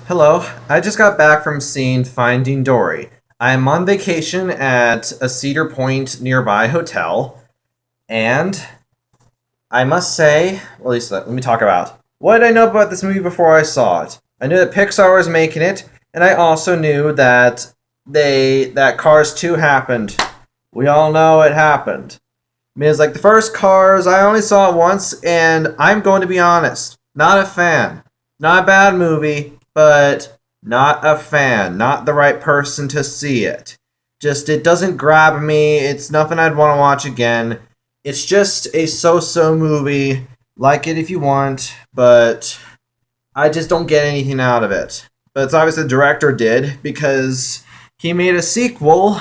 Hello, I just got back from seeing Finding Dory. I'm on vacation at a Cedar Point nearby hotel, and I must say, well, at least let me talk about what did I know about this movie before I saw it. I knew that Pixar was making it, and I also knew that Cars 2 happened. We all know it happened. I mean, it's like the first Cars, I only saw it once, and I'm going to be honest, not a fan. Not a bad movie, but not a fan. Not the right person to see it. Just, it doesn't grab me. It's nothing I'd want to watch again. It's just a so-so movie. Like it if you want, but I just don't get anything out of it. But it's obvious the director did, because he made a sequel,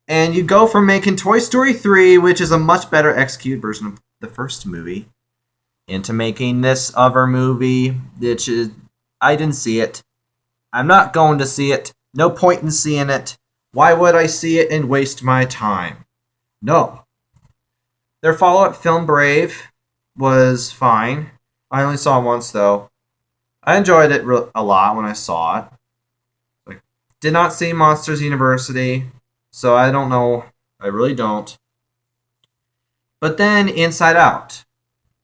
and you go from making Toy Story 3, which is a much better executed version of the first movie, into making this other movie, which is, I didn't see it. I'm not going to see it. No point in seeing it. Why would I see it and waste my time? No. Their follow-up film, Brave, was fine. I only saw it once, though. I enjoyed it a lot when I saw it. Like, did not see Monsters University, so I don't know. I really don't. But then Inside Out,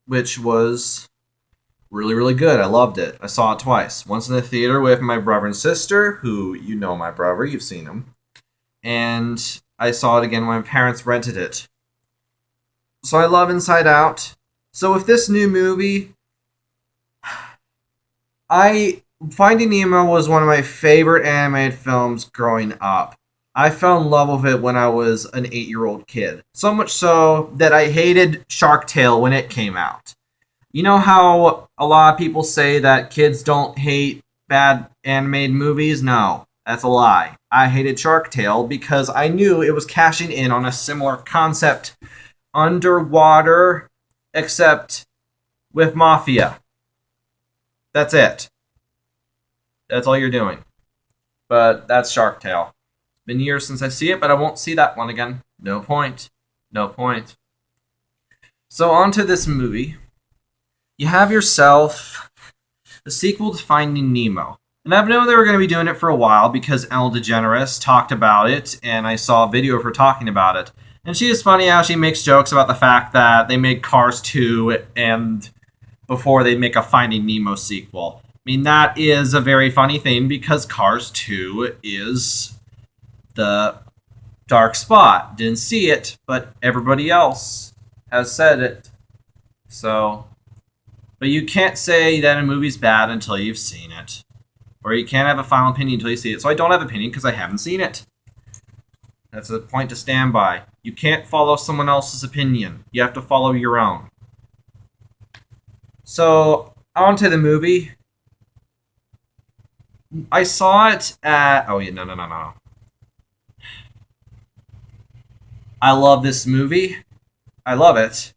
which was really, really good. I loved it. I saw it twice. Once in the theater with my brother and sister, who you know my brother, you've seen him. And I saw it again when my parents rented it. So I love Inside Out. So with this new movie, Finding Nemo was one of my favorite animated films growing up. I fell in love with it when I was an 8-year-old kid. So much so that I hated Shark Tale when it came out. You know how a lot of people say that kids don't hate bad animated movies? No, that's a lie. I hated Shark Tale because I knew it was cashing in on a similar concept underwater, except with mafia. That's it. That's all you're doing. But that's Shark Tale. It's been years since I see it, but I won't see that one again. No point. No point. So on to this movie. You have yourself a sequel to Finding Nemo. And I've known they were going to be doing it for a while because Ellen DeGeneres talked about it, and I saw a video of her talking about it. And she is funny how she makes jokes about the fact that they made Cars 2 and before they make a Finding Nemo sequel. I mean, that is a very funny thing because Cars 2 is the dark spot. Didn't see it, but everybody else has said it. So, but you can't say that a movie's bad until you've seen it. Or you can't have a final opinion until you see it. So I don't have an opinion because I haven't seen it. That's a point to stand by. You can't follow someone else's opinion. You have to follow your own. So, on to the movie. I saw it at... Oh, yeah, no. I love this movie. I love it.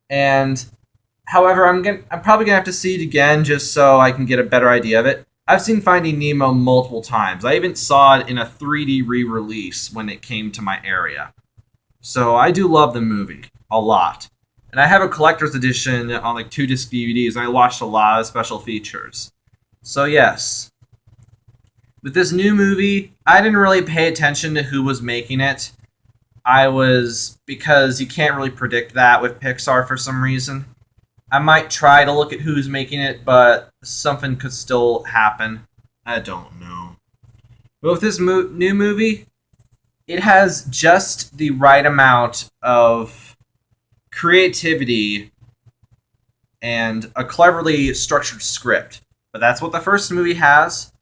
And, however, I'm probably going to have to see it again just so I can get a better idea of it. I've seen Finding Nemo multiple times. I even saw it in a 3D re-release when it came to my area. So I do love the movie a lot. And I have a collector's edition on like 2-disc DVDs, and I watched a lot of special features. So yes. With this new movie, I didn't really pay attention to who was making it. Because you can't really predict that with Pixar for some reason. I might try to look at who's making it, but something could still happen. I don't know. But with this new movie, it has just the right amount of creativity and a cleverly structured script. But that's what the first movie has.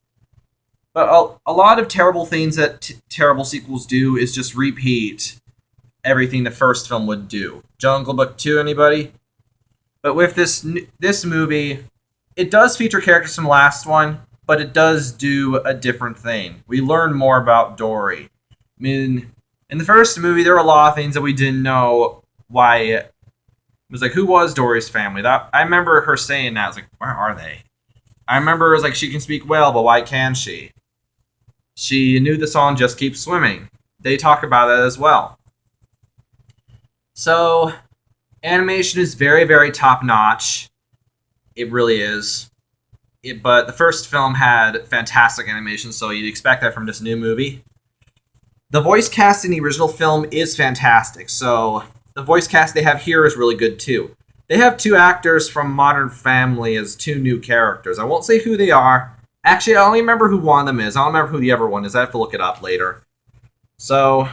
But a lot of terrible things that terrible sequels do is just repeat everything the first film would do. Jungle Book 2, anybody? But with this movie, it does feature characters from the last one, but it does do a different thing. We learn more about Dory. I mean, in the first movie, there were a lot of things that we didn't know why. It was like, who was Dory's family? I remember her saying that. I was like, where are they? I remember it was like, she can speak well, but why can't she? She knew the song Just Keep Swimming. They talk about it as well. So, animation is very, very top-notch. It really is. but the first film had fantastic animation, so you'd expect that from this new movie. The voice cast in the original film is fantastic, so the voice cast they have here is really good too. They have two actors from Modern Family as two new characters. I won't say who they are. Actually, I only remember who one of them is. I don't remember who the other one is. I have to look it up later. So,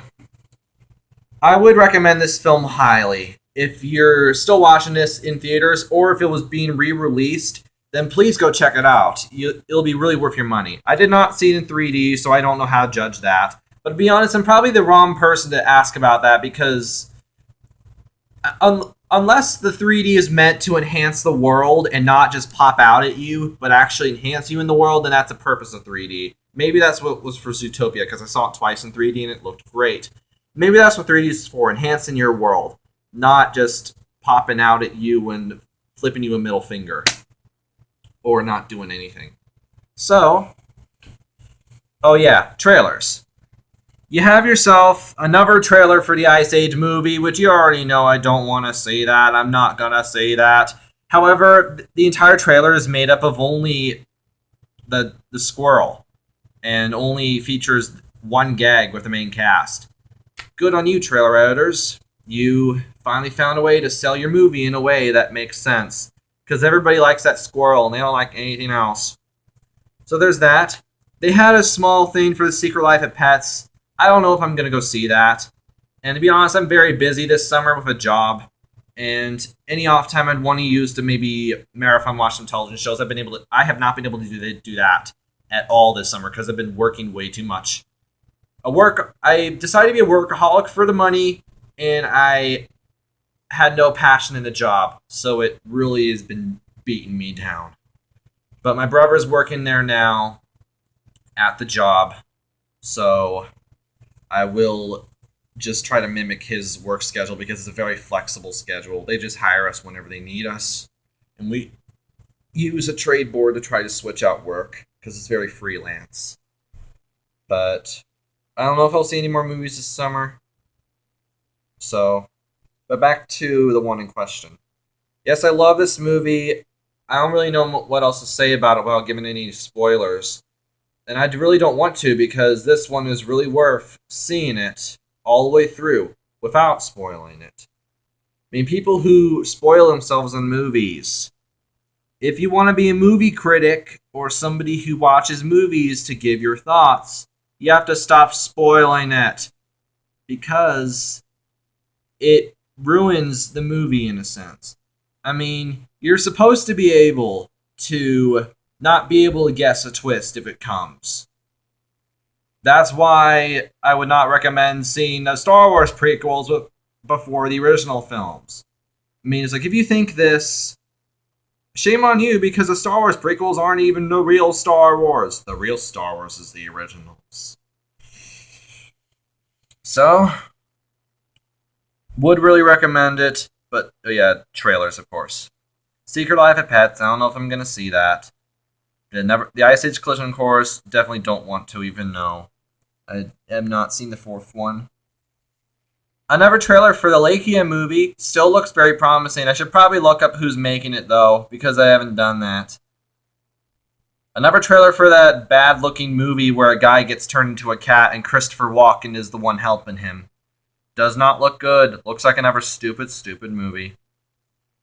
I would recommend this film highly. If you're still watching this in theaters, or if it was being re-released, then please go check it out. It'll be really worth your money. I did not see it in 3D, so I don't know how to judge that. But to be honest, I'm probably the wrong person to ask about that because unless the 3D is meant to enhance the world and not just pop out at you, but actually enhance you in the world, then that's the purpose of 3D. Maybe that's what was for Zootopia, because I saw it twice in 3D and it looked great. Maybe that's what 3D is for, enhancing your world, not just popping out at you and flipping you a middle finger, or not doing anything. So, oh yeah, trailers. You have yourself another trailer for the Ice Age movie, which you already know I don't want to say that. I'm not going to say that. However, the entire trailer is made up of only the squirrel and only features one gag with the main cast. Good on you, trailer editors. You finally found a way to sell your movie in a way that makes sense. Because everybody likes that squirrel and they don't like anything else. So there's that. They had a small thing for The Secret Life of Pets. I don't know if I'm going to go see that. And to be honest, I'm very busy this summer with a job. And any off time I'd want to use to maybe marathon watch some television shows, I have not been able to do that at all this summer because I've been working way too much. I decided to be a workaholic for the money, and I had no passion in the job, so it really has been beating me down. But my brother's working there now at the job, so I will just try to mimic his work schedule because it's a very flexible schedule. They just hire us whenever they need us, and we use a trade board to try to switch out work because it's very freelance. But I don't know if I'll see any more movies this summer. So, but back to the one in question. Yes, I love this movie. I don't really know what else to say about it without giving any spoilers. And I really don't want to because this one is really worth seeing it all the way through without spoiling it. I mean, people who spoil themselves in movies. If you want to be a movie critic or somebody who watches movies to give your thoughts, you have to stop spoiling it because it ruins the movie in a sense. I mean, you're supposed to be able to not be able to guess a twist if it comes. That's why I would not recommend seeing the Star Wars prequels before the original films. I mean, it's like, if you think this, shame on you because the Star Wars prequels aren't even the real Star Wars. The real Star Wars is the originals. So, would really recommend it, but yeah, trailers, of course. Secret Life of Pets, I don't know if I'm going to see that. The Ice Age Collision Course, definitely don't want to even know. I have not seen the fourth one. Another trailer for the Lakia movie still looks very promising. I should probably look up who's making it, though, because I haven't done that. Another trailer for that bad-looking movie where a guy gets turned into a cat and Christopher Walken is the one helping him. Does not look good. Looks like another stupid movie.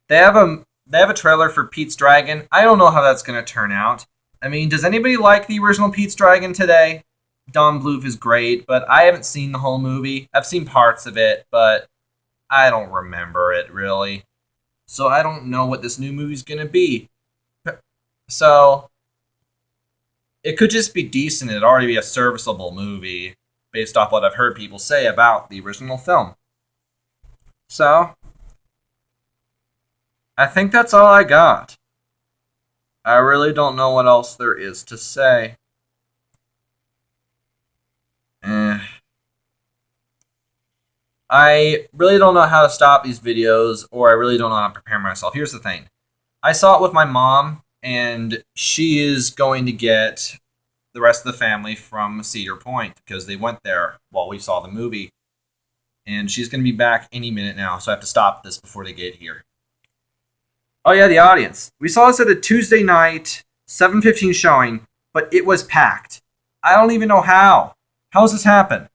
They have a trailer for Pete's Dragon. I don't know how that's going to turn out. I mean, does anybody like the original Pete's Dragon today? Don Bluth is great, but I haven't seen the whole movie. I've seen parts of it, but I don't remember it, really. So I don't know what this new movie's going to be. So, it could just be decent. It'd already be a serviceable movie, based off what I've heard people say about the original film. So, I think that's all I got. I really don't know what else there is to say. I really don't know how to stop these videos, or I really don't know how to prepare myself. Here's the thing. I saw it with my mom, and she is going to get the rest of the family from Cedar Point, because they went there while we saw the movie. And she's going to be back any minute now, so I have to stop this before they get here. Oh yeah, the audience. We saw this at a Tuesday night 7:15 showing, but it was packed. I don't even know how. How does this happen?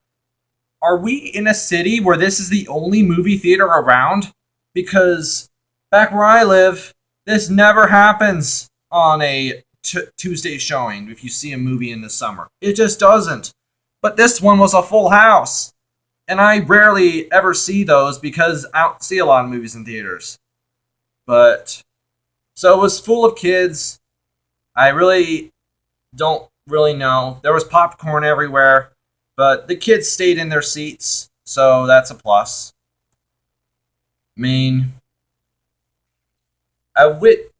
Are we in a city where this is the only movie theater around? Because back where I live, this never happens on a Tuesday showing if you see a movie in the summer. It just doesn't. But this one was a full house. And I rarely ever see those because I don't see a lot of movies in theaters. But so it was full of kids. I really don't really know. There was popcorn everywhere, but the kids stayed in their seats, so that's a plus. I mean, I would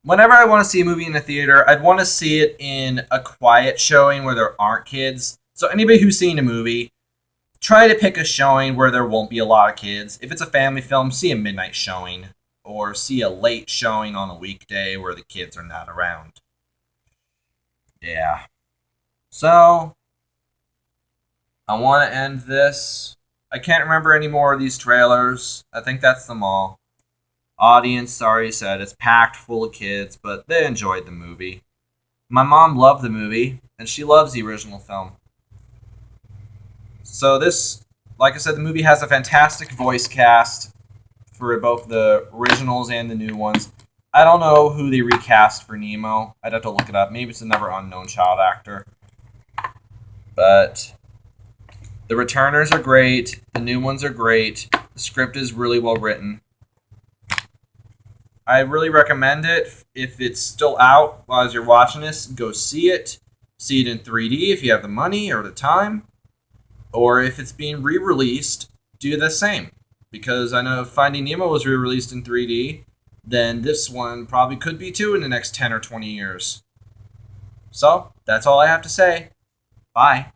whenever I want to see a movie in the theater, I'd want to see it in a quiet showing where there aren't kids. So anybody who's seen a movie, try to pick a showing where there won't be a lot of kids. If it's a family film, see a midnight showing or see a late showing on a weekday where the kids are not around. Yeah. So, I want to end this. I can't remember any more of these trailers. I think that's them all. Audience, sorry said, it's packed full of kids, but they enjoyed the movie. My mom loved the movie, and she loves the original film. So this, like I said, the movie has a fantastic voice cast for both the originals and the new ones. I don't know who they recast for Nemo. I'd have to look it up. Maybe it's another unknown child actor. But the returners are great. The new ones are great. The script is really well written. I really recommend it. If it's still out while you're watching this, go see it. See it in 3D if you have the money or the time. Or if it's being re-released, do the same. Because I know if Finding Nemo was re-released in 3D, then this one probably could be too in the next 10 or 20 years. So, that's all I have to say. Bye.